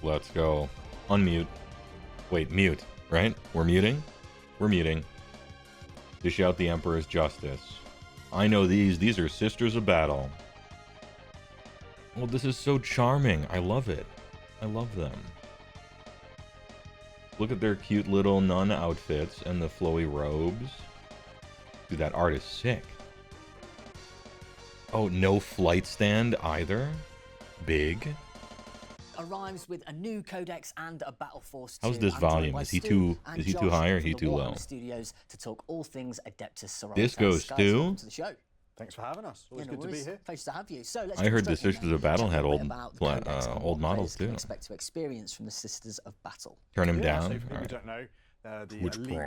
Let's go. Unmute. Wait, mute, right? We're muting? We're muting. Dish out the Emperor's Justice. I know these. These are Sisters of Battle. Well, this is so charming. I love it. I love them. Look at their cute little nun outfits and the flowy robes. Dude, that art is sick. Oh, no flight stand either? Big. Arrives with a new codex and a battle force. How's this volume? Is he too high or is he too low? Studios to talk all things Adeptus Sororitas. This goes to the show. Thanks for having us. Always good to be here. Pleasure to have you. So let's I heard the Sisters of Battle had old models too. Expect to experience from the Sisters of Battle. Turn him down. So if All you right. don't know, the Which elite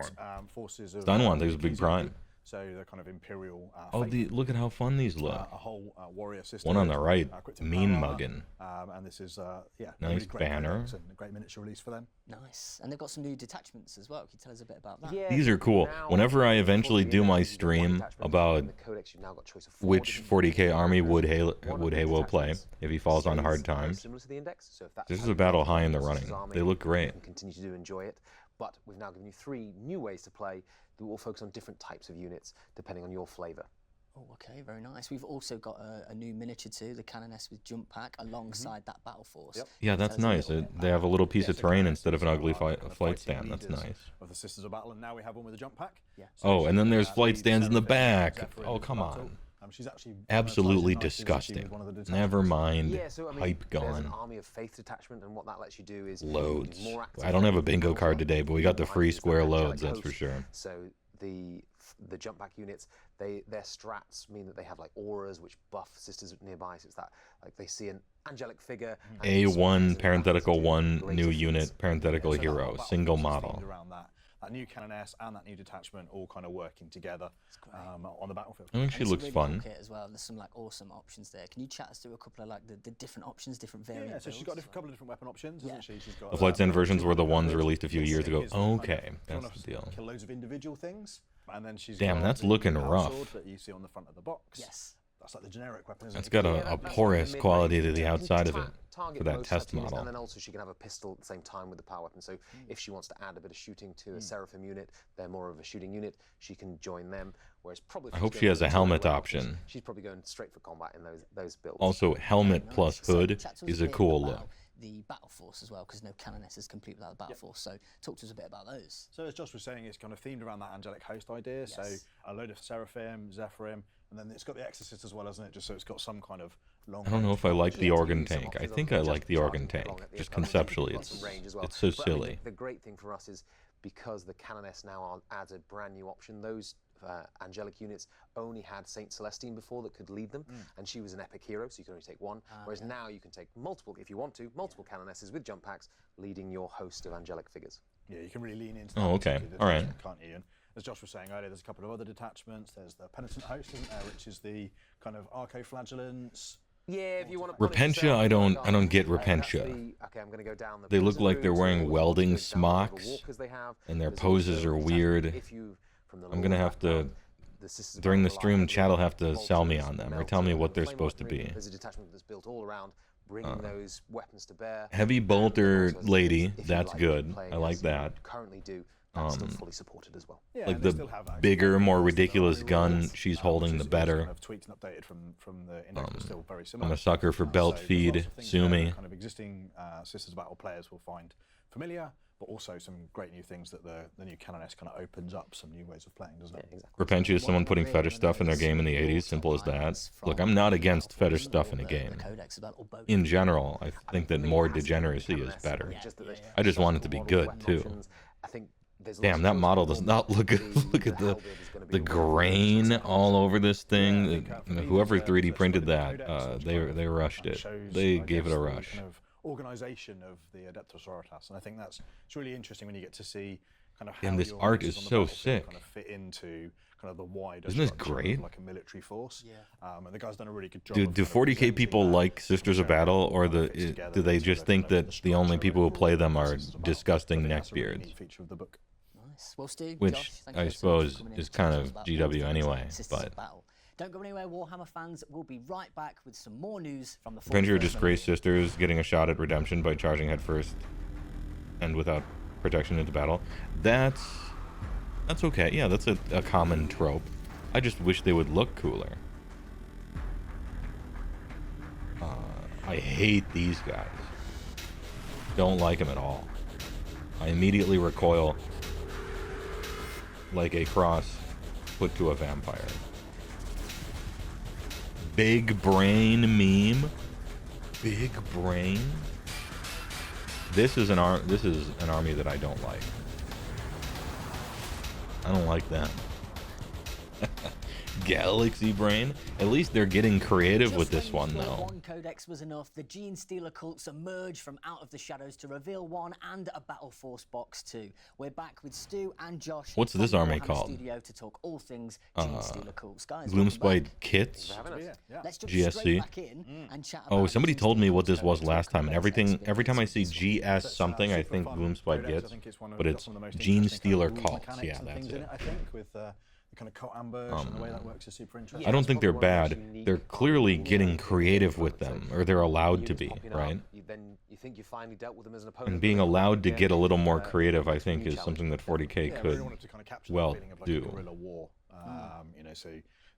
forces of Done one. There's a big prime. So the kind of imperial. Oh, look at how fun these look. A whole warrior system. One on the right, equipped in mean power, mugging. And this is Nice really great banner. codex and a great miniature release for them. Nice, and they've got some new detachments as well. Can you tell us a bit about that? Yeah, These are cool. Whenever I eventually do my stream about which 40k army would Heywoah play if he falls on hard times, this is a battle high in the running. They look great. Continue to enjoy it, but we've now given you 3 new ways to play that will focus on different types of units depending on your flavor. Oh, okay, very nice. We've also got a new miniature too, the Canoness with jump pack, alongside that battle force. Yep. Yeah, that's nice. They have a little piece of terrain instead of an ugly flight stand. That's nice. Of the Sisters of Battle, and now we have one with a jump pack. Yeah. Oh, and then there's flight stands in the back. Oh, come on. She's actually Absolutely disgusting. Never mind. Yeah, so I mean, Hype there's gone. an Army of Faith detachment, and what that lets you do is Loads. more active I don't have a bingo card today, but we got the free items square than loads, angelic that's for hosts. sure. So the jump back units, their strats mean that they have like auras which buff sisters nearby. So it's that like they see an angelic figure. and it A1 swings parenthetical and 1 greater new feats. unit parenthetical So the whole hero battle single force is model. themed around that new Canoness and that new detachment all kind of working together on the battlefield. I think she And it's a looks really fun. cool kit as well. There's some like awesome options there. Can you chat us through a couple of like the different options, different variants? Yeah, so she's got a couple of different weapon options, Yeah. isn't she? She's got The flight stand versions were the ones here's- released a few years ago. here's the kind of Okay, that's trying the to deal. Kill loads of individual things, and then she's Damn, got that's the looking power rough. sword that you see on the front of the box. Yes. That's like the generic weapon, isn't It's it? got Yeah, a that's porous mid-range. quality to You the can outside of it target for that most test types of units, model. And then also she can have a pistol at the same time with the power weapon. So if she wants to add a bit of shooting to a Seraphim unit, they're more of a shooting unit, she can join them. Whereas probably if I she's hope going she has for a the helmet artificial, option. She's probably going straight for combat in those builds. Also, helmet Nice. plus So hood chat to us is a bit cool about look. The battle force as well, because no Canoness is complete without the battle force. So talk to us a bit about those. So as Josh was saying, it's kind of themed around that angelic host idea. Yes. So a load of Seraphim, Zephyrim, and then it's got the Exorcist as well, hasn't it? Just so it's got some kind of long. I don't know if I like the Yeah, to organ use some tank. I options think on I just like the organ targeting tank. along it. Just I mean, conceptually, you've got some range as well. it's so But, I mean, silly. the great thing for us is because the Canoness now adds a brand new option. Those angelic units only had Saint Celestine before that could lead them, and she was an epic hero, so you could only take one. Whereas now you can take multiple, if you want to, multiple Canonesses with jump packs, leading your host of angelic figures. Yeah, you can really lean into. Oh, that okay. particular All right. detachment, can't you? And as Josh was saying earlier, there's a couple of other detachments. There's the Penitent Host, isn't there, which is the kind of archo-flagellants. Yeah, if you want to. Repentia, I don't get Repentia. Okay, I'm going to go down the They look prison like they're route, wearing so welding there's down the river smocks, walkers they have. and their There's poses also are a detachment weird. if you, from the I'm gonna lore have to, background, the Sisters of during the Battle stream, Alliance, chat will have to Vultures, sell me on them or tell me Melter, what they're Flame supposed to Weaponry. be. There's a detachment that's built all around, bringing those weapons to bear. Heavy And bolter also, lady, if you that's like good. playing I like as you that. Currently do. That's still fully supported as well. Yeah, Like and they the still have access bigger, to more the ridiculous army gun rules, she's which holding, is- the is better. Kind of tweaked and updated from the index, but still very similar. I'm a sucker for So belt there's feed. lots of things Sue there me. that kind of existing Sisters of Battle players will find familiar, but also some great new things that the new Canoness kind of opens up, some new ways of playing, doesn't it? Exactly. Repentia is someone putting fetish stuff in their game in the 80s. Simple as that. Look, I'm not against fetish stuff in a game. In general, I think that more degeneracy is better. I just want it to be good, too. Damn, that model does not look good. Look at the grain all over this thing. Whoever 3D printed that, they rushed it. They gave it a rush. Kind of organization of the Adeptus Sororitas, and I think that's it's really interesting when you get to see kind of how And this your art units is on the so battlefield sick. kind of fit into kind of the wider Isn't this structure of, great? like a military force. And the guy's done a really good job. Do of kind of 40k presenting people that, like Sisters of Battle, or how it fits together, do they so just that think kind of that the only structure people who of play them are Sisters of Battle. disgusting I think that's a really neckbeards? neat feature of the book. Nice. Well, Stu, Which Josh, thank I you so much for suppose coming in is to kind talk to of us about GW all things anyway, Sisters of but- Battle. Don't go anywhere, Warhammer fans. We'll be right back with some more news from the Avenger 41st disgraced sisters getting a shot at redemption by charging headfirst and without protection into battle. That's okay. Yeah, that's a common trope. I just wish they would look cooler. I hate these guys. Don't like them at all. I immediately recoil like a cross put to a vampire. Big brain meme. Big brain. This is an army that I don't like. I don't like them. Galaxy Brain. At least they're getting creative with this one, though. One codex was enough. The Gene Stealer cults emerge from out of the shadows to reveal one and a Battle Force box 2. We're back with Stu and Josh. What's this army called? Studio to talk all things Gene Stealer cults. Guys, Gloomspite Kits. Let's jump GSC. straight back in and chat Oh, about somebody the told me Gene what this Stealer was last time, and every codex time I see experience. GS something, I think Gloomspite gets, but it's Gene Stealer cults. Yeah, that's it. I think with the kind of cult ambush and the way that works is super interesting. I don't think they're bad. They're clearly getting creative with them, or they're allowed to be, right? Then you think you finally dealt with them as an opponent. And being allowed to get a little more creative, I think, is something that 40K Yeah, I could really wanted to kind of capture well the feeling of like do. a guerrilla war. You know, so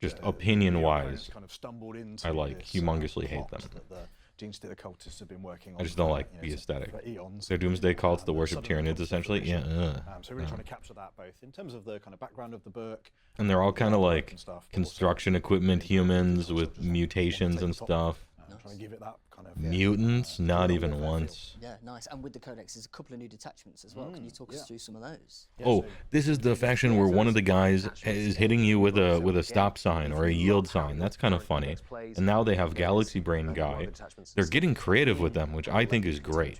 Just the opinion-wise, opponents kind of stumbled into I like this, humongously hate plot them. that the Gene Stealer cultists have been working on. I just don't for, like you know, the aesthetic. for eons. They're doomsday cults that And worship suddenly Tyranids, comes to essentially. Yeah. fruition. So really trying to capture that both in terms of the kind of background of the book. And they're all kind of artwork like and stuff, but also construction equipment humans with just want mutations to and take the top, stuff. Trying to give it that kind of Mutants? Not guerrilla even warfare once. Yeah, nice. And with the codex, there's a couple of new detachments as well. Can you talk us through some of those? Oh, this is the faction where one of the guys is hitting you with a stop sign or a yield sign. That's kind of funny. And now they have Galaxy Brain guy. They're getting creative with them, which I think is great.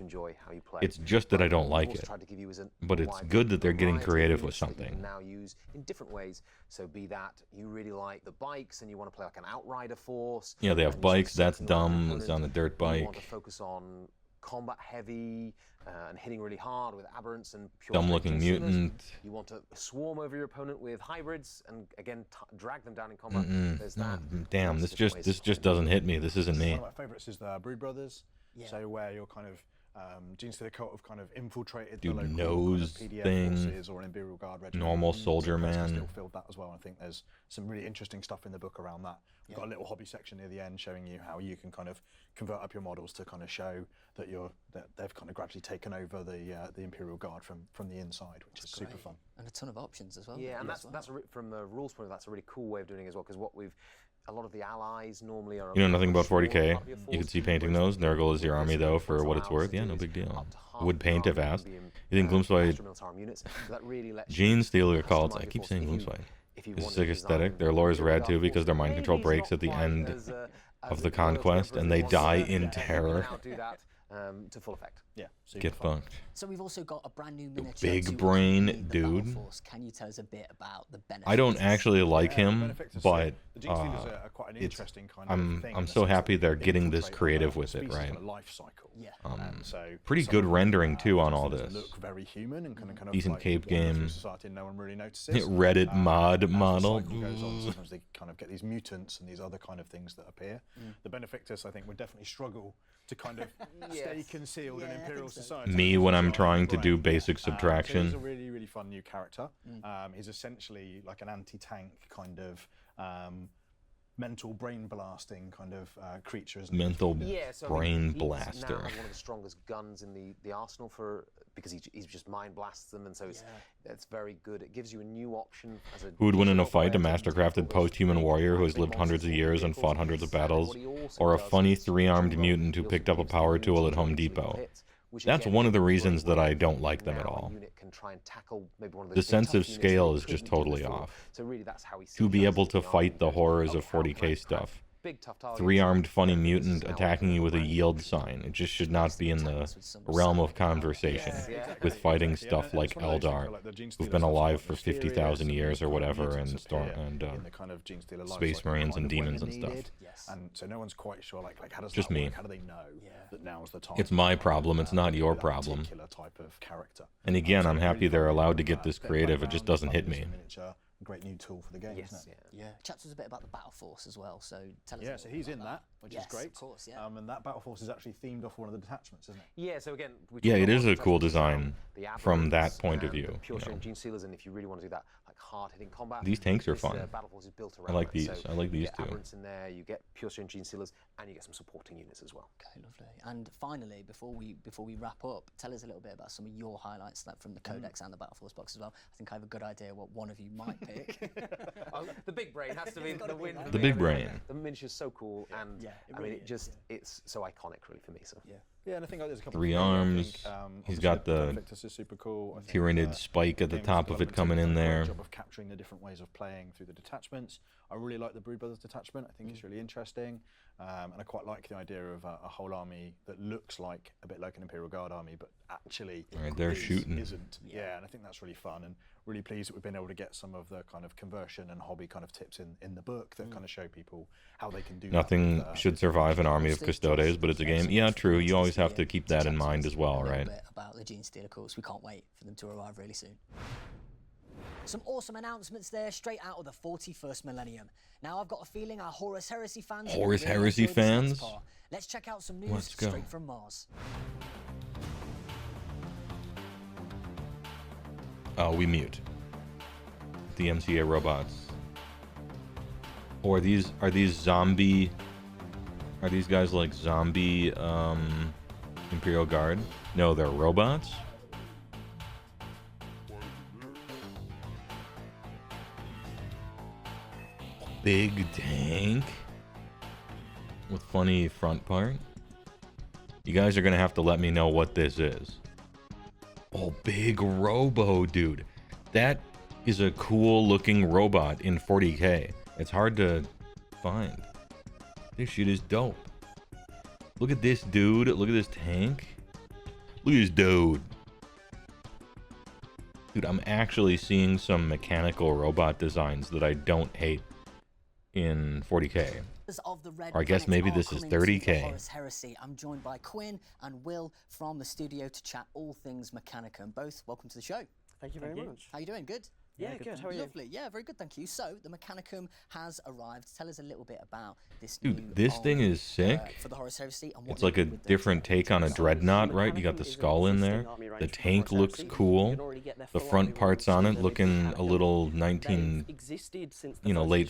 It's just that I don't like it. But it's good that they're getting creative with something. Now use in different ways. So be that you really like the bikes and you want to play like an outrider force. Yeah, they have and you bikes. sort of That's second line dumb. opponent, It's on a dirt You want bike. to focus on combat heavy and hitting really hard with aberrants and pure Dumb-looking strength consumers. mutant. You want to swarm over your opponent with hybrids and again drag them down in combat. There's No, that. damn, Lots this of different just ways to doesn't hit me. This isn't me. One of my favourites is the Brood Brothers. Yeah. So where you're kind of Gene Stealer cult have kind of infiltrated Dude, the local nose kind of PDF thing, forces or an Imperial Guard regiment. normal So soldier Preston man. still filled that as well. I think there's some really interesting stuff in the book around that. We've got a little hobby section near the end showing you how you can kind of convert up your models to kind of show that they've kind of gradually taken over the Imperial Guard from the inside, which is super fun. And a ton of options as well. Yeah, and as that's from the rules point of view, that's a really cool way of doing it as well. Because a lot of the allies normally are. You know nothing about smaller 40K. part of your You could force, see painting whereas those. Nurgle is your army, though, for what it's worth. Yeah, no big deal. Would paint if asked. You think Gloomspite... Gene Stealer cults. I keep saying Gloomspite. Is sick aesthetic. Their lore is rad, too, because their mind control breaks at the end of the conquest, and they die in terror. To full effect. Yeah, super Get fun. fucked. So we've also got a brand new miniature. big to brain accompany the Battle dude. Force. Can you tell us a bit about the benefits? I don't actually like him, benefits are but the Gene Stealers are quite an interesting kind of I'm thing in I'm the so sense happy that they're they getting this infiltrate creative the with it, species right? kind of life cycle. Yeah. So pretty some good of them, rendering too on all Gene this. Stealers look very human and kind of Decent like cape wander through game. society and no one really notices. Reddit mod as the model. cycle goes on, sometimes they kind of get these mutants and these other kind of things that appear. The Benefactors, I think, would definitely struggle to kind of stay concealed in Yeah, I Imperial think so. society. Me when I'm trying to do Brain. basic So subtraction. he's a really, really fun new character. He's essentially like an anti-tank kind of mental brain blasting kind of creature, isn't he? Mental Yeah, so brain he's blaster. now one of the strongest guns in the arsenal because he just mind blasts them, and so it's very good. It gives you a new option as a. Who would win in a digital fight? A player to mastercrafted tackle those post-human big, warrior who has big lived hundreds of monsters, years and vehicles. fought hundreds of And battles, what he also or a does funny is three-armed he mutant who also picked up a gives the power tool units at Home ability to Depot? hit, which That's again one of the is reasons very that I good. don't like them at Now a all. unit can try and tackle maybe one of The those big, sense tough of units scale that is he just couldn't do totally before. off. So really, that's how he To be sees able us to as the fight army. the horrors Oh, of crank, 40K crank, stuff. crank. Big, tough targets. Three-armed funny This is mutant now attacking you with a rank. yield sign. It just should not be in the realm of conversation with fighting stuff like Eldar, who've been alive for 50,000 years or whatever, and Space Marines and demons and stuff. And so no one's quite sure, like how does Just that me. work? How do they know that now's the time? It's my problem, it's not your that problem. particular type of character. And again, So I'm really happy they're fun allowed to with get that. this Their creative. It just background, doesn't hit colours, me. miniature, great new tool for the game, Yes, isn't it? Yeah. Chat to us a bit about the Battle Force as well. So tell us. a Yeah, little so bit he's about in that, which yes, is great. Of course, yeah. And that Battle Force is actually themed off one of the detachments, isn't it? Yeah, so again, we Yeah, talked it about is all a the cool detachments now, design the from that Aberrants point of and view, the pure you strength know. Gene Stealers, and if you really want to do that like hard-hitting combat, These tanks are this, fun. Battle Force is built I around like that. these. So I like you these get too. Aberrants in there, you get pure strength Gene Stealers, and you get some supporting units as well. Okay, lovely. And finally, before we wrap up, tell us a little bit about some of your highlights that from the Codex and the Battle Force box as well. I think I have a good idea what one of you might pick. Oh, the big brain has to be It's gotta the be, win. right? for The me. big I mean, brain. The miniature's so cool, and Yeah, it I mean, really it just is, it's so iconic, really, for me. So Yeah, and I think there's a couple 3 of arms. He's obviously got the Invictus is super cool. I think, Tyranid spike at the Games top of it development coming team in have done a there. great job of capturing the different ways of playing through the detachments. I really like the Brood Brothers detachment. I think it's really interesting, and I quite like the idea of a whole army that looks like a bit like an Imperial Guard army, but actually Right, they're shooting. isn't. Yeah, and I think that's really fun, and really pleased that we've been able to get some of the kind of conversion and hobby kind of tips in the book that kind of show people how they can do Nothing that with, should survive an army of Obviously, Custodes, Josh, but it's a thanks game. so Yeah, much for true. joining You us always have today to keep to that chat in to mind us as well, a little right? bit about the Gene Stealer course. We can't wait for them to arrive really soon. Some awesome announcements there, straight out of the 41st millennium. Now I've got a feeling our Horus Heresy fans. will Horus really Heresy enjoy this next fans? part. Let's check out some news Let's go. straight from Mars. Oh, we mute the MCA robots. Or are these zombie? Are these guys like zombie Imperial Guard? No, they're robots. Big tank with funny front part. You guys are gonna have to let me know what this is. Oh, big robo, dude. That is a cool looking robot in 40K. It's hard to find. This shit is dope. Look at this dude. Look at this tank. Look at this dude. Dude, I'm actually seeing some mechanical robot designs that I don't hate in 40K. Of the Red Or I guess Planets maybe are this is coming to 30K. the Horus Heresy. I'm joined by Quinn and Will from the studio to chat all things Mechanicum. Both welcome to the show. Thank you very much. How you doing? Good? Yeah, good. How are you? Lovely. Yeah, very good, thank you. So, the Mechanicum has arrived. Tell us a little bit about this Dude, new this thing army, is sick. for the Horus Heresy and what It's like a they did with the different take on a dreadnought, right? You got the skull in there. The tank looks cool. The front parts on it looking a little 19, late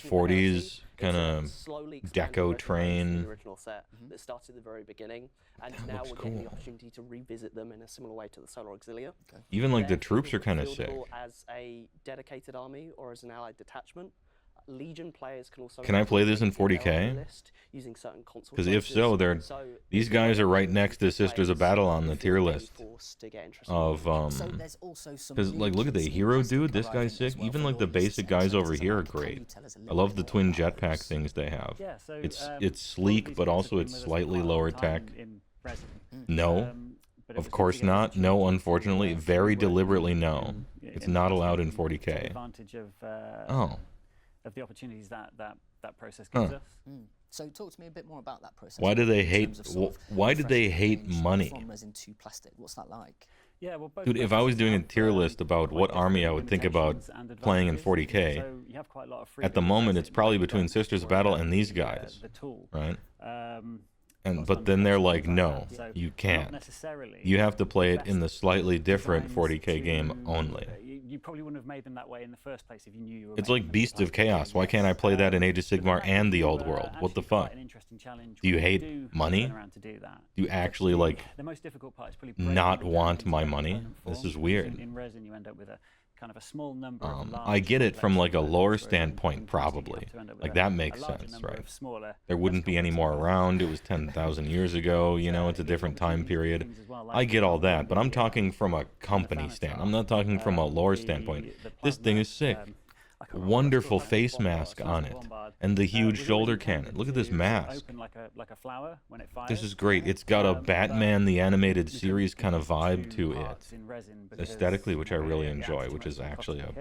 40s kind of deco train. Original set that started at the very beginning, and That now looks we're getting the cool. opportunity to revisit them in a similar way to the Solar Auxilia. Even like the They're troops are kind of fieldable sick. as a dedicated army or as an allied detachment. Legion players can also. Can I play this in 40K? Because if so, these guys are right next to Sisters of Battle on the tier list of So there's also some because new like look at the kits in hero plastic dude, this arriving guy's as sick. well Even for like the the audience basic to see. guys So over tell here are us great. a I little love bit the more twin about jetpack those. things they have. Yeah, so It's sleek, but also it's slightly lower tech. No, of course not. No, unfortunately, very deliberately no. It's not allowed in 40K. Advantage of Oh, of the opportunities that process gives us. So talk to me a bit more about that process. why do they in hate? terms of sort of Why did they refreshing hate change money? from resin to plastic? What's that like? Yeah, well, both Dude, if I was processes doing a have, tier list about quite what army I different would think about limitations and playing in advantages. 40K, So you have quite a lot of at the freedom moment as it's it probably goes between down Sisters of for Battle and these the, guys, the tool. right? Lots And of but then they're like, things no, that. So you not can't. necessarily You have to play it in the best slightly different designs 40K game to- only. You probably wouldn't have made them that way in the first place if you knew you were. It's making like them Beast of that way. Chaos. Why can't I play that in Age of But Sigmar that and the is, Old World? What the actually quite fuck? an interesting challenge Do you when hate do money? turn around to do that. Do you actually The- like the most difficult part is probably breaking not it down want into my a money? component This form, is because weird. In resin, you end up with a kind of a small number of large I get it from like a collection lore components, whereas in standpoint, plastic you have probably. to end up with Like a- that a makes larger sense, number right? of smaller, There wouldn't less be any complex more components. around. It was 10,000 years ago. You know, it's a different time period. I get all that, but I'm talking from a company stand. I'm not talking from a lore standpoint. This thing is sick. Wonderful face mask on it, and the huge shoulder cannon. Look at this mask. This is great. It's got a Batman the Animated Series kind of vibe to it, aesthetically, which I really enjoy, which is actually a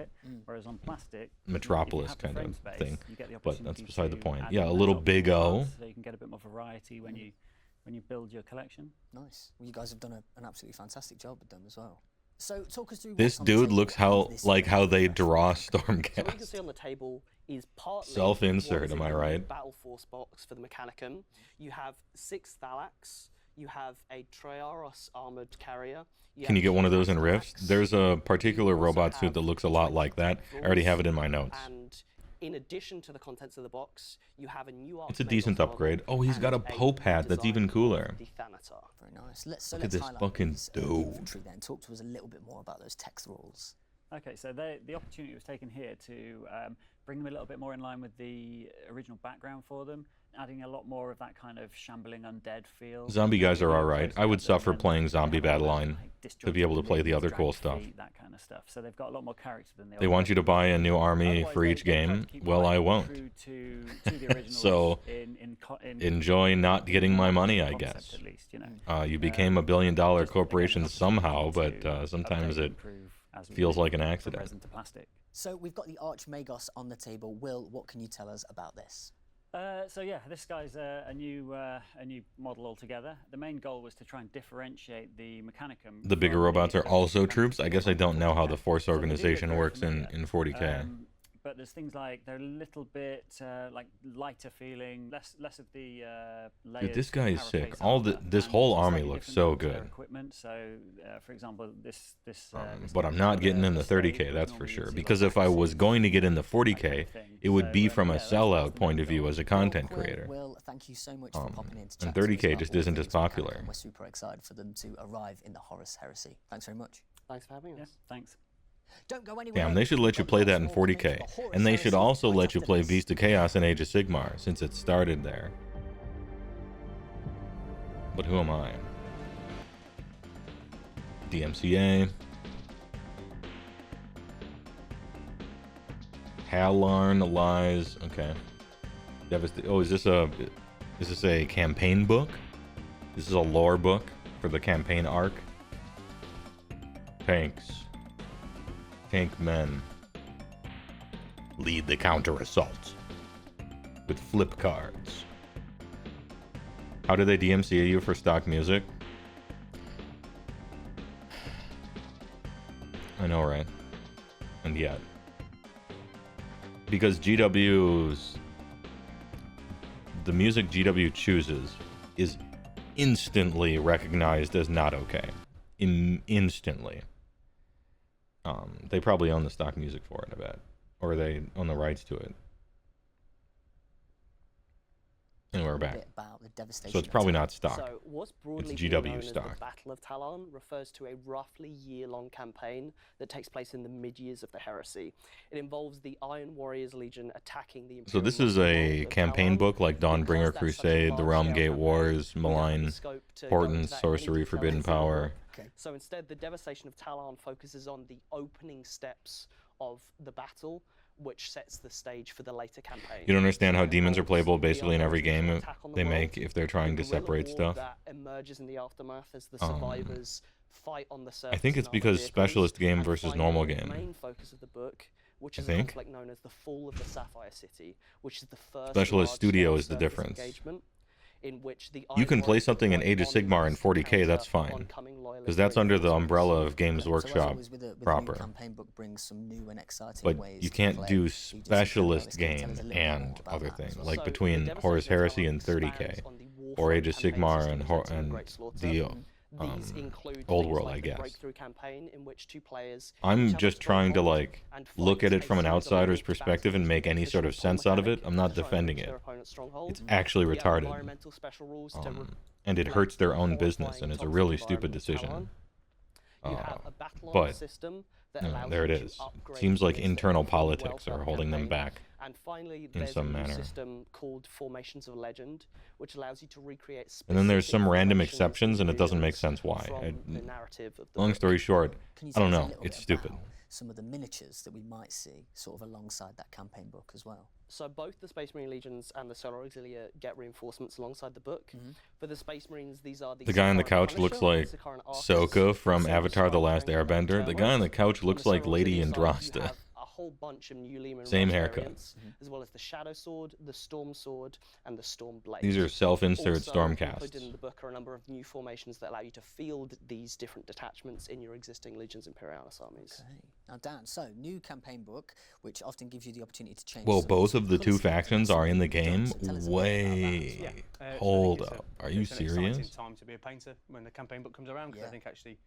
Whereas on plastic, Metropolis if you have kind the of frame thing, space, you get the but that's opportunity beside the to point. add Yeah, in a that little sort of big O. parts, so you can get a bit more variety when you build your collection. Nice. Well, you guys have done an absolutely fantastic job with them as well. So talk us through This what's on the dude table looks of this like how they refresh. draw So what you can Stormcast. see on the table is partly Self-insert, what's am in I the right? Battle Force box for the Mechanicum. You have 6 Thalax. You have a Triaros armored carrier. Can you get one of those in Rifts? Thalax. There's a You particular also robot suit have that looks a lot 20 like that. Tech I already have Rules, it in my notes. And in addition to the contents of the box, you have a new It's a Archmagos decent model upgrade. Oh, he's got a and Pope hat. That's even redesign cooler. of the Thanatar. Very nice. So Look at let's this highlight fucking these, dude. infantry then. Talk to us a little bit more about those text rules. Okay, so the opportunity was taken here to bring them a little bit more in line with the original background for them, adding a lot more of that kind of shambling undead feel. Zombie guys are Really alright. close I would together, suffer and playing they zombie have a lot of, Battleline like, to be able to play the disjointed other limbs, cool dragged stuff. feet, that kind of stuff. So they've got a lot more character than the They old want you to buy a new army Otherwise, for they each tried to game. keep Well, quite I won't. true to the originals So, in Enjoy not getting my money, I concept, guess. at least, you know. You became a billion-dollar Just, again, corporation an opportunity somehow, but to sometimes update and it improve as we feels move like an from accident. resin to plastic. So we've got the Archmagos on the table. Will, what can you tell us about this? So yeah, this guy's a new model altogether. The main goal was to try and differentiate the Mechanicum. The bigger from robots the are also Mechanicum troops. I guess I don't know how the 40K. Force So they do look organization very works familiar. in 40K. But there's things like they're a little bit like lighter feeling, less of the layers. this guy is carapace sick. All armor, this and whole slightly army looks different so levels of their good. Equipment. So, for example, this But I'm not getting in the 30K, that's for sure. Because if I was going to get in the 40K, it would be from a sellout point of view as a content creator. Will, thank you so much for popping in to chat And to us 30K about just all isn't things as popular. Mechanicum. We're super excited for them to arrive in the Horus Heresy. Thanks very much. Thanks for having us. Yeah, thanks. Don't go anywhere. Damn, they should let you We've got play that lots in more coming 40K. for the Horus And they should Heresy also right let you after play this. Beast of Chaos and Age of Sigmar, since it started there. But who am I? DMCA. Hallarn Lies. Okay. Oh, is this a campaign book? This is a lore book for the campaign arc. Tanks. Tank men. Lead the counter assault. With flip cards. How do they DMCA you for stock music? I know, right? And yet. Because GW's... The music GW chooses is instantly recognized as not okay. Instantly. They probably own the stock music for it, I bet. Or they own the rights to it. And we're back. About the devastation So it's of probably Talon. not stock. So what's broadly It's been GW known as stock. the Battle of Talon refers to a roughly year-long campaign that takes place in the mid-years of the Heresy. It involves the Iron Warriors Legion attacking the So Imperial this is stronghold a of campaign Talon. book like Because Dawnbringer that's such a Crusade, The large-scale Realm Gate campaign, Wars, we don't have the Malign, scope to go Portents, into that in any Sorcery, detail Forbidden in the book. Power. Okay. So instead, the devastation of Talon focuses on the opening steps of the battle, which sets the stage for the later campaign. You don't understand So how it demons are involves playable the basically in every Iron Warriors' game attack on the they world, make if they're trying the to guerrilla separate war stuff. that emerges in the aftermath as the survivors fight on the surface. I think in it's armored because vehicles. specialist game And versus finally, normal the game. main focus of the book, which I is a think. conflict known as the Fall of the Sapphire City, which is the first Specialist large-scale studio is the surface difference. engagement in which the You Iron can play Warriors something in deploy Age of on Sigmar in mass 40K, counter that's fine. oncoming loyalist Because that's under the reinforcements. umbrella of Games So as Workshop always, with the proper. new campaign book brings some new and exciting But ways you to can't play do Age of Sigmar. specialist Can you tell game us a little bit and more about other that as things. well? Like So, between the Horus devastation of Heresy Talon and 30K. expands on the Or warfront Age of campaign Sigmar systems and, presented in and Great Slaughter. These include Old things World, like I the guess. breakthrough campaign in which two players I'm each have just to trying to hold like and look fight at it a from an series of outsider's elite perspective and battles make any with sort the of short sense out of it. mechanic I'm not to try and defending reach it. their opponent's stronghold. It's actually We have retarded. environmental special rules to And it reflect hurts their the own business, horrifying and it's a toxic really stupid environment of decision. Talon. You have a battle but, system that you know, allows there it you to is. upgrade Seems like units that internal perform well politics throughout are the holding them campaign. back. And finally, in there's some a new manner. system called Formations of Legend, which allows you to recreate And then there's specific some random formations exceptions, and it doesn't make regions sense why. from the narrative of the Long book. story short, Can you I don't tell us a know. little It's bit stupid. about some of the miniatures that we might see sort of alongside that campaign book as well? So both the Space Marine Legions and the Solar Auxilia get reinforcements alongside the book. For the Space Marines, these are the The guy on the Sikaran couch looks Punisher, like Sikaran Arcus, Sokka from the Avatar: The Silver Last Strike Ring, Airbender. The guy on the couch On looks the like Solar Lady Auxilia side, you Andrasta. have a whole bunch of new Lehman Same Rush haircut. variants, as well as the Shadow Sword, the Storm Sword, and the Storm Blade. These are self-insert Also, Stormcasts. included in the book are a number of new formations that allow you to field these different detachments in your existing Legions Imperialis armies. Okay. Now, Dan, so new campaign book, which often gives you the opportunity to change. Well, some both of the colour two schemes factions are in the game. Tell us a bit about that. Way. Yeah. So I Hold think it's up. Are you it's an exciting serious? time to be a painter when the campaign book comes around, because Yeah. I think actually,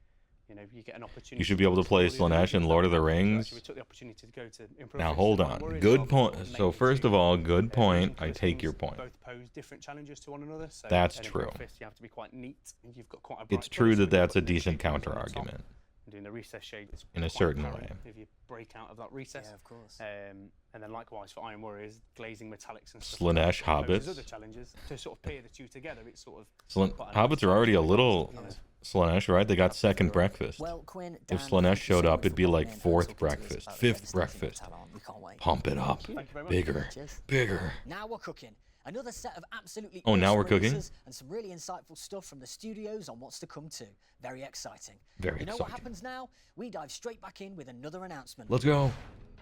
you know, you get an opportunity. You should be able to play explore the Slaanesh in other Lord of the regions. Rings. Actually, we took the opportunity to go to improve Now things hold to on. Warriors Good rather point. than So mainly first to, of all, good region point. I colour take your schemes point. Both pose different challenges to one another. So That's in a true. Fist, you have to be quite neat. And you've got quite a bright It's true colour that scheme, that's a but the decent shade comes counter on the top. argument. And doing the recess shade is In a quite certain apparent way. if you break out of that recess. Yeah, of course. And then likewise for Iron Warriors, glazing metallics and stuff. Slaanesh like that poses hobbits. other challenges to sort of pair the two together. It's sort of quite a Hobbits are nice already a challenge little to kind of- Slaanesh, right? They got second breakfast. Well, Quinn, If Dan, Slaanesh thank you showed so up, much it'd for be popping like in and fourth talking to us breakfast, about the fifth devastating breakfast. Talon. We can't wait. Pump it up. Thank you very much. Bigger. Cheers. Bigger. Now we're cooking. Another set of absolutely Oh, now awesome we're cooking? releases and some really insightful stuff from the studios on what's to come too. Very exciting. Very You know what exciting. happens now? We dive straight back in with another announcement. Let's go.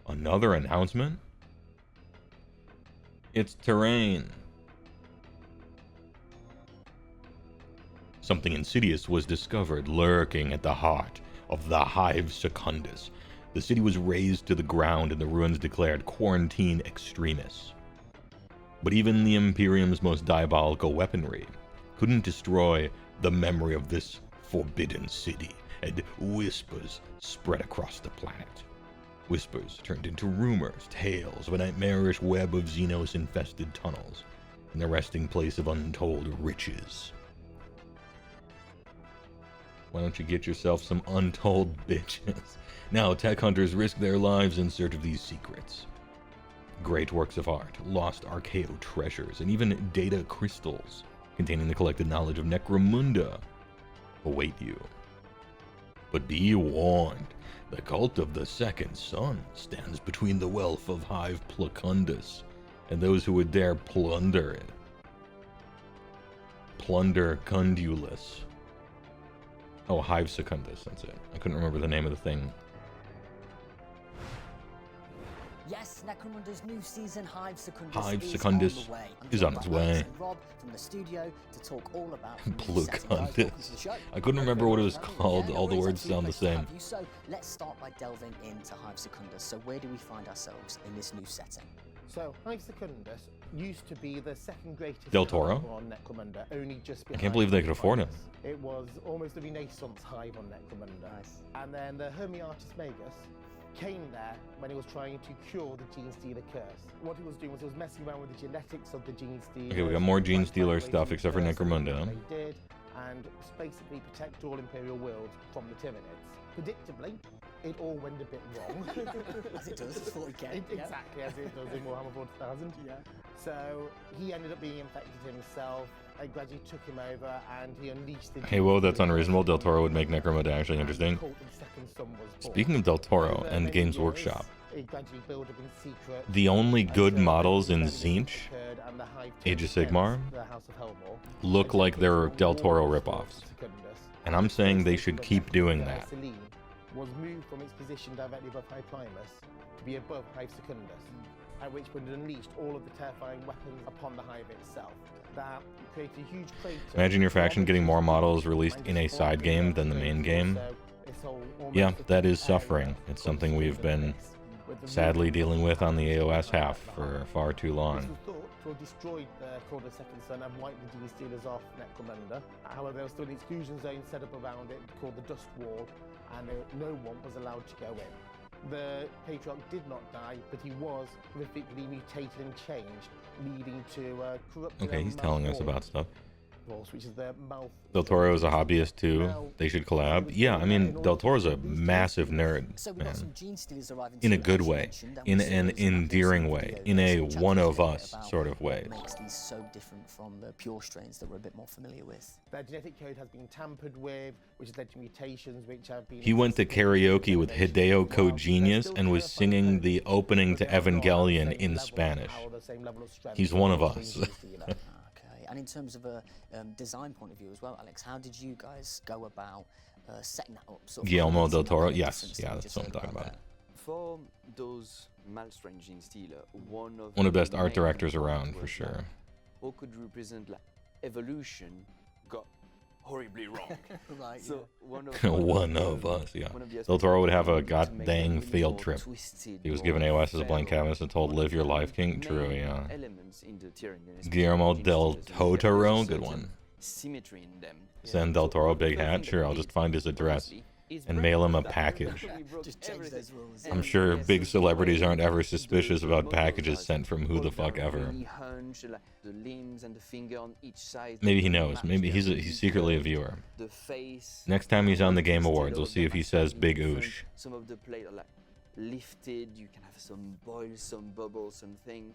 Another announcement? It's terrain. Something insidious was discovered lurking at the heart of the Hive Secundus. The city was razed to the ground and the ruins declared quarantine extremis. But even the Imperium's most diabolical weaponry couldn't destroy the memory of this forbidden city, and whispers spread across the planet. Whispers turned into rumors, tales of a nightmarish web of Xenos-infested tunnels, and the resting place of untold riches. Why don't you get yourself some untold bitches? Now, tech hunters risk their lives in search of these secrets. Great works of art, lost archeo treasures, and even data crystals containing the collected knowledge of Necromunda await you. But be warned, the cult of the Second Sun stands between the wealth of Hive Placundus and those who would dare plunder it. Plunder Cundulus. Oh, Hive Secundus, that's it. I couldn't remember the name of the thing. Yes, Necromunda's new season, Hive Secundus, Hive is Secundus on the way. I'm is joined on its by Alex way. and Rob from the studio to talk all about the new Blue setting. Guys, welcome to Cundus. the show. I couldn't remember what it was Yeah, called. no All the worries, words actually, sound the pleasure to same. have you. So let's start by delving into Hive Secundus. So where do we find ourselves in this new setting? So, Hive Secundus used to be the second greatest Del Toro? hive on Necromunda, only just I can't believe they could afford it. It was almost a Renaissance hive on Necromunda. Nice. And then the Hermiatus Magus came there when he was trying to cure the Gene Stealer curse. What he was doing was he was messing around with the genetics of the Gene Stealers. Okay, we got more Gene trying to find Stealer ways stuff to except for curse them, Necromunda. and they did, and basically protect all Imperial worlds from the Tyranids. Predictably, it all went a bit wrong. As it does, it's 40k. Exactly as it does in Warhammer 40,000. Yeah. So he ended up being infected himself. I gradually took him over and he unleashed the. Hey, whoa, that's unreasonable. Del Toro would make Necromunda actually interesting. Speaking of Del Toro and Games Workshop, the only good models in Tzeentch, Age of Sigmar, look like they're Del Toro ripoffs. And I'm saying they should keep doing that. Was moved from its position directly above High Primus to be above Hive Secundus, at which point it unleashed all of the terrifying weapons upon the Hive itself. That created a huge crater. Imagine your faction getting more models released in a side game than the main game. Yeah, that is suffering. It's something we've been sadly dealing with on the AOS half for far too long. This was thought to have destroyed the Court of the Second Sun and wiped the Gene Stealers off Necromunda. However, there was still an exclusion zone set up around it called the Dust Wall, and no one was allowed to go in. The Patriarch did not die, but he was horrifically mutated and changed, leading to corrupted. Okay, he's telling us about stuff. Which is the mouth. Del Toro is a hobbyist too. They should collab. Yeah, I mean, Del Toro's a massive nerd, So we've got some man. Gene Stealers arriving In a soon, good as you way, mentioned, and in we've an seen some endearing videos, way, some in a challenges one of there us about sort of way. what makes these so different from the pure strains that we're a bit more familiar with. Their genetic code has been tampered with, which has led to mutations which have been. He went to karaoke with Hideo Kojinius and was singing the opening to Evangelion in Spanish. He's one of us. Okay, and in terms of a design point of view as well, Alex, how did you guys go about setting that up? Sort of Guillermo creating del Toro? that Yes, difference that yeah, we that's just what I'm heard talking about. For those Malstrange Gene Stealer, one of One of the best art main directors points around, for was sure. that what could represent like evolution got horribly wrong. Right. So one of One of us, yeah. one of the Del Toro would have a aspects to make them goddamn really field more trip. twisted, He was more given AOS as a blank feral. canvas and told, One "Live of your the life, King." True, main yeah. elements in the Tyranny, and Guillermo especially del Gene Stealers, is that Totoro, there's a good certain one. Symmetry in them. Send Del Toro a big hat. Sure, I'll just find his address and mail him a package. Just change those rules. I'm sure big celebrities aren't ever suspicious about packages sent from who the fuck ever. The limbs and the finger on each side. Maybe he knows. Maybe he's secretly a viewer. The face. Next time he's on the Game Awards, we'll see if he says Big Oosh. Some of the plate are like lifted. You can have some boils, some bubbles, something.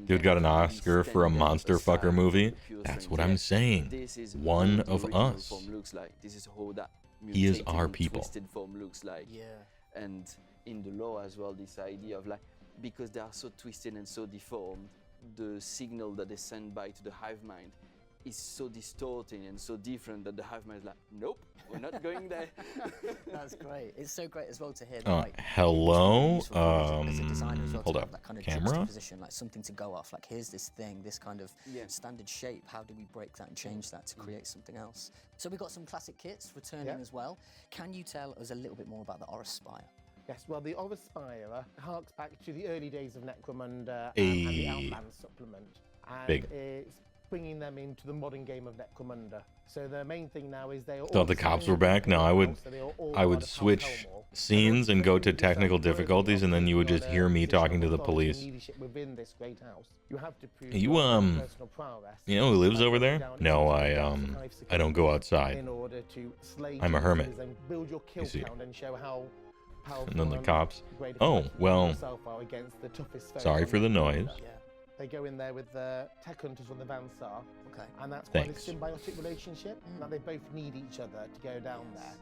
Dude got an Oscar for a monster fucker movie. That's what I'm saying. One of us. Looks like. This is how that He is mutated our and people. Twisted form looks like. Yeah. And in the law as well, this idea of like, because they are so twisted and so deformed, the signal that they send by to the hive mind is so distorting and so different that the hive mind is like, nope, we're not going there. That's great. It's so great as well to hear that. Like, Hello. it's really useful as a designer as well to Hold have up. that kind of Camera. juxtaposition, like something to go off. Like here's this thing, this kind of Yeah. standard shape. How do we break that and change that to create something else? So we've got some classic kits returning as well. Can you tell us a little bit more about the Horus Spire? Yes, well, the Horus Spire harks back to the early days of Necromunda and Ayy. the Outland supplement. And Big. it's bringing them into the modern game of Necromunda. So the main thing now is they are Thought the cops were back? No, I would switch scenes and go to technical difficulties, and then you would just hear me talking to the police. Within this great house. You have to prove You, your own personal prowess You know who lives by over going there? down No, into I don't go outside. in order to slay I'm a hermit. Jesus and build your kill see. count and show how powerful And then the and cops. great a Oh, person well, yourself are against the toughest foes sorry on for the Necromunda. noise. Yeah. They go in there with the tech hunters from the Vansar, Okay. and that's quite a Thanks. symbiotic relationship, that they both need each other to go down there.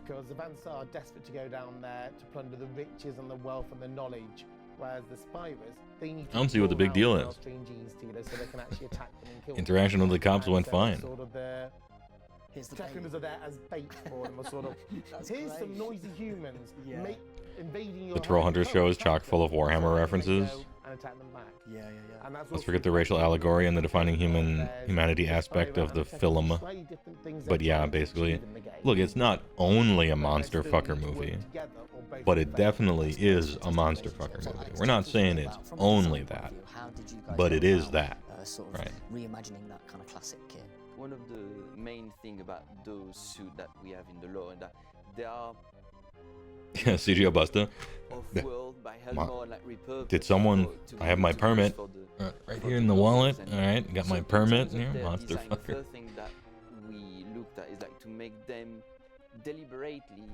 Because the Vansar are desperate to go down there to plunder the riches and the wealth and the knowledge, whereas the Spirers, they need to I don't see what the big deal is. Gene Stealers so they can actually attack them and kill them. Interaction with the cops And went so fine. Sort of the Here's the tech bait. hunters are there as bait for them, or sort of, That's here's great. some noisy humans invading your The Troll home. Hunter show is Attack chock them. full of Warhammer So they references. go and attack them back. Yeah. And that's Let's also forget the racial allegory and the defining humanity aspect of the film. But yeah, basically, look, it's not only a monster fucker movie, but it definitely is a monster fucker movie. We're not saying it's only that, How did you guys but go it is about, that. Sort of Right. reimagining that kind of classic kit. One of the main thing about those suits that we have in the law and that they are Yeah, CGO Busta. off-world by Helmore, like repurposed. Did someone? to I be have my able to use permit. for the- Right for here the in the wallet. models All and- right, got my So in permit. terms of Yeah, their monster design, the fucker. first thing that we looked at is like to make them deliberately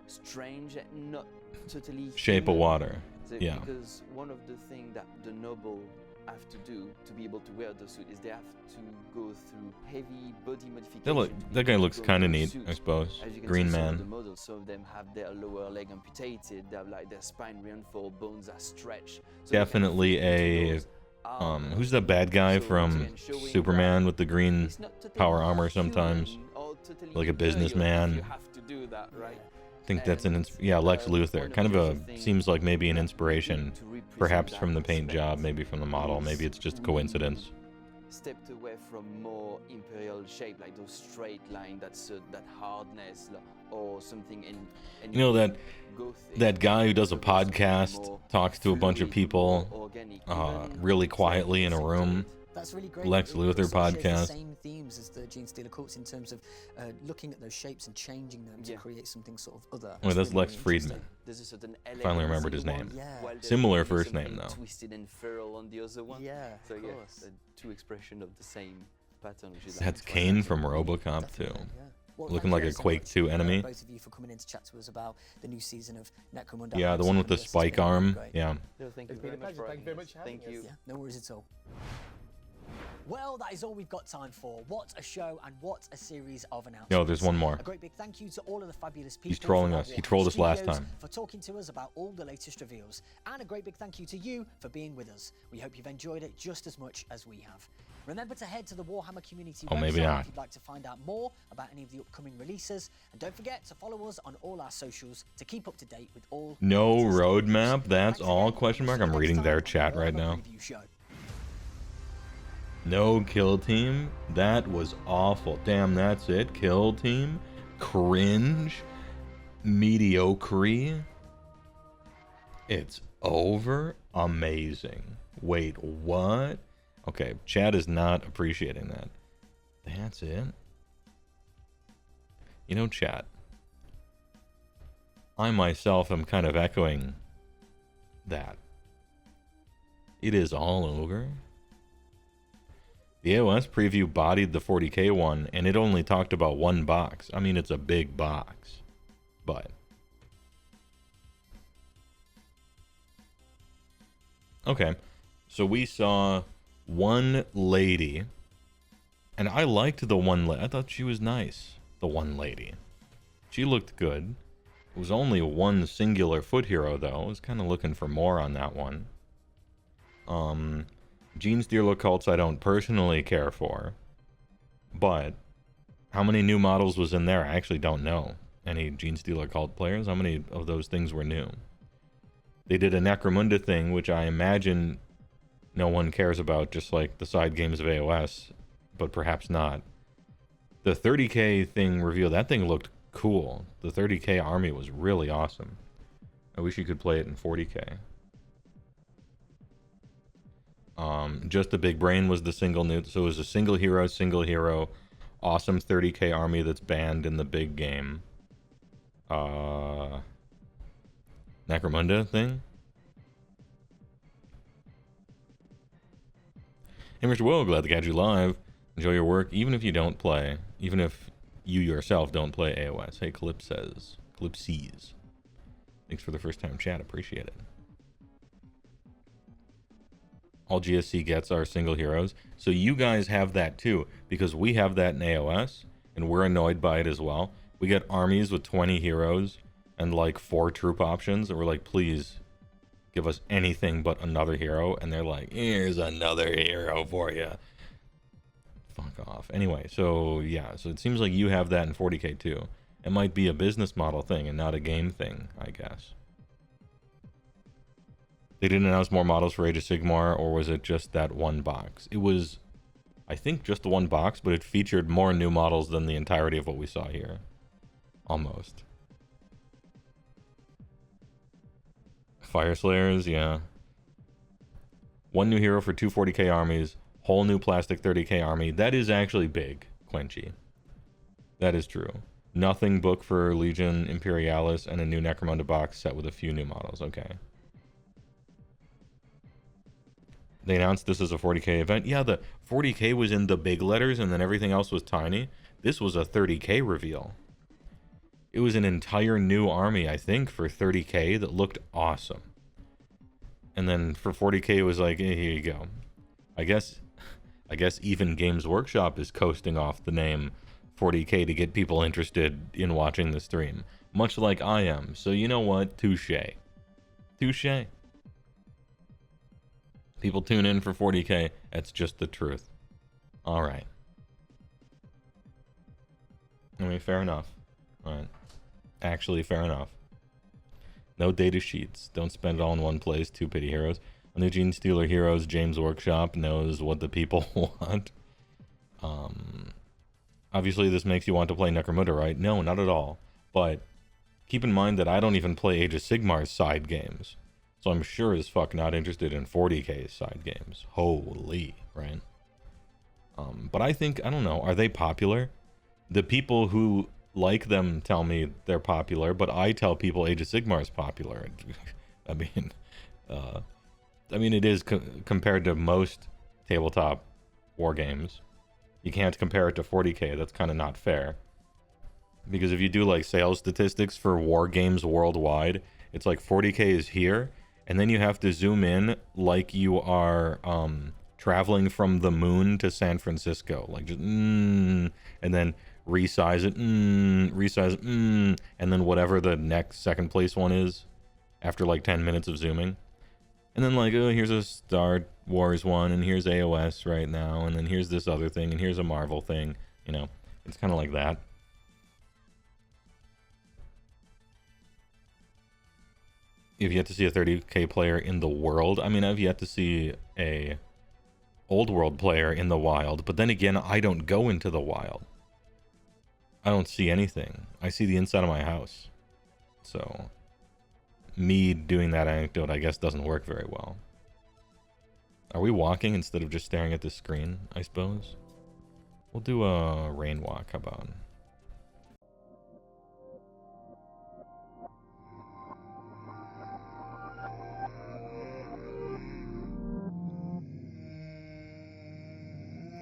strange and not totally Shape of human. water. So Yeah. Because one of the things that the noble have to do to be able to wear the suit is they have to go through heavy body modification. That guy looks to go kind of into the neat, suit. I suppose. As you can Green see, some of the Man. models, some of them have their lower leg amputated. They have like their spine reinforced, bones are stretched. So they can Definitely fit into a. those armor. Who's the bad guy So from again, showing Superman that with the green it's not totally power armor sometimes? human or totally Like a imperial businessman. if you have to do that, right? I think that's yeah, Lex Luthor. Kind of seems like maybe an inspiration, perhaps from the paint job, maybe from the model, maybe it's just coincidence. Stepped away from more imperial shape, like those straight line, that hardness, or something. And You know that Gothic, that guy who does a so there's something podcast, more talks to a bunch of fluid, people, more organic, really even quietly in a room. That's really great. Lex It Luthor sort of shares podcast. The same themes as the Gene Stealer Cults in terms of looking at those shapes and changing them to Yeah. create something sort of other. Wait, that's really, Lex really Friedman. interesting. There's a certain Finally elegance remembered in his one, name. Yeah. while there's Similar definitely first name, something though. Twisted and feral on the other one. Yeah, So of yeah, course. the two expression of the same pattern, which is That's like Kane from RoboCop too. Definitely, yeah. Well, Looking thank like you a so Quake much, 2 enemy. both of you for coming in to chat to us about the new season of Necromunda. Yeah, the one with the It's been spike really arm. great. Yeah. No, thank you It's been very a much pleasure. for Thank you very having much us. for having Thank you. us. Yeah, no worries at all. Well, that is all we've got time for. What a show and what a series of announcements. No, there's one more. A great big thank you to all of the fabulous people. He's trolling from us. our He trolled us last studios time. for talking to us about all the latest reveals. And a great big thank you to you for being with us. We hope you've enjoyed it just as much as we have. Remember to head to the Warhammer community website maybe not. if you'd like to find out more about any of the upcoming releases. And don't forget to follow us on all our socials to keep up to date with all. No the latest roadmap? news. That's Thanks all? again. Question mark. We'll see I'm you reading next their time on the chat right Warhammer now. Preview Show. No kill team. That was awful. Damn, that's it. Kill team. Cringe. Mediocre. It's over. Amazing. Wait, what? Okay, Chad is not appreciating that. That's it. You know, chat, I myself am kind of echoing that. It is all over. The AOS preview bodied the 40k one, and it only talked about one box. I mean, it's a big box, but... Okay, so we saw one lady, and I liked the one lady. I thought she was nice, the one lady. She looked good. It was only one singular foot hero, though. I was kind of looking for more on that one. Gene Stealer cults I don't personally care for, but how many new models was in there? I actually don't know. Any Gene Stealer cult players? How many of those things were new? They did a Necromunda thing, which I imagine no one cares about, just like the side games of AOS, but perhaps not. The 30k thing reveal, that thing looked cool. The 30k army was really awesome. I wish you could play it in 40k. Just the Big Brain was the single new, so it was a single hero, awesome 30k army that's banned in the big game. Necromunda thing? Hey, Mr. Will, glad to catch you live. Enjoy your work, even if you don't play. Even if you yourself don't play AOS. Hey, Calypses. Thanks for the first time chat. Appreciate it. All GSC gets are single heroes. So you guys have that too, because we have that in AOS, and we're annoyed by it as well. We get armies with 20 heroes and like 4 troop options, and we're like, please give us anything but another hero. And they're like, here's another hero for you. Fuck off. Anyway, so yeah, so it seems like you have that in 40k too. It might be a business model thing and not a game thing, I guess. They didn't announce more models for Age of Sigmar, or was it just that one box? It was, I think, just the one box, but it featured more new models than the entirety of what we saw here. Almost. Fire Slayers, yeah. One new hero for 2 40k armies, whole new plastic 30k army. That is actually big, Quenchy. That is true. Nothing book for Legion Imperialis, and a new Necromunda box set with a few new models. Okay. They announced this as a 40k event. Yeah, the 40k was in the big letters and then everything else was tiny. This was a 30k reveal. It was an entire new army, I think, for 30k that looked awesome. And then for 40k it was like, here you go. I guess even Games Workshop is coasting off the name 40k to get people interested in watching the stream. Much like I am. So you know what? Touche. Touche. People tune in for 40k. That's just the truth. All right. I mean, fair enough. All right. Actually, fair enough. No data sheets. Don't spend it all in one place. 2 pity heroes. On the Gene Stealer heroes, James Workshop knows what the people want. Obviously, this makes you want to play Necromunda, right? No, not at all. But keep in mind that I don't even play Age of Sigmar's side games. So I'm sure as fuck not interested in 40k side games. Holy, right? But I think, I don't know, are they popular? The people who like them tell me they're popular, but I tell people Age of Sigmar is popular. I mean, it is compared to most tabletop war games. You can't compare it to 40k. That's kind of not fair. Because if you do like sales statistics for war games worldwide, it's like 40k is here, and then you have to zoom in like you are traveling from the moon to San Francisco, like just and then resize it, resize it, and then whatever the next second place one is after like 10 minutes of zooming. And then like, oh, here's a Star Wars one, and here's AOS right now, and then here's this other thing, and here's a Marvel thing, you know. It's kind of like that. You've yet to see a 30k player in the world. I mean, I've yet to see a old world player in the wild, but then again, I don't go into the wild. I don't see anything. I see the inside of my house. So me doing that anecdote, I guess, doesn't work very well. Are we walking instead of just staring at the screen, I suppose? We'll do a rain walk, how about?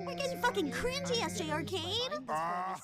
We're getting fucking cringy, SJ Arcade.